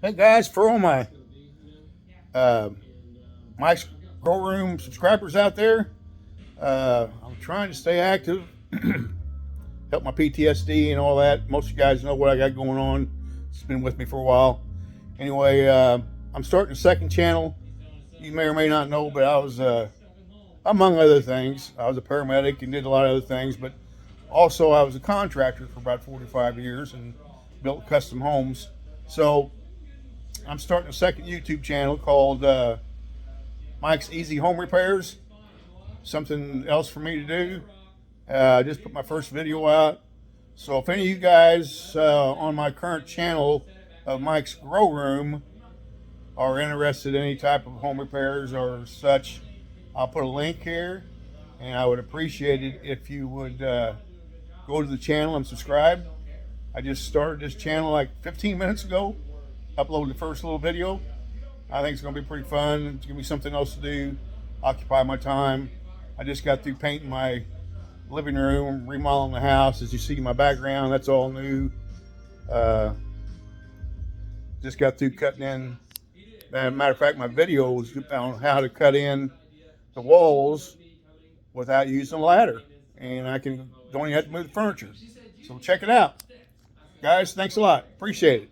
Hey guys, for all my uh, Mike's Grow Room subscribers out there, I'm trying to stay active, help my PTSD and all that. Most of you guys know what I got going on. It's been with me for a while. Anyway, I'm starting a second channel. You may or may not know, but I was, among other things, I was a paramedic and did a lot of other things, but also I was a contractor for about 45 years and built custom homes. So I'm starting a second YouTube channel called Mike's Easy Home Repairs. Something else for me to do. I just put my first video out. So if any of you guys on my current channel of Mike's Grow Room are interested in any type of home repairs or such, I'll put a link here, and I would appreciate it if you would go to the channel and subscribe. I just started this channel like 15 minutes ago, uploaded the first little video. I think it's going to be pretty fun. It's going to be something else to do, occupy my time. I just got through painting my living room, remodeling the house. As you see in my background, that's all new. Just got through cutting in. As a matter of fact, my video was on how to cut in the walls without using a ladder. And don't even have to move the furniture. So check it out. Guys, thanks a lot. Appreciate it.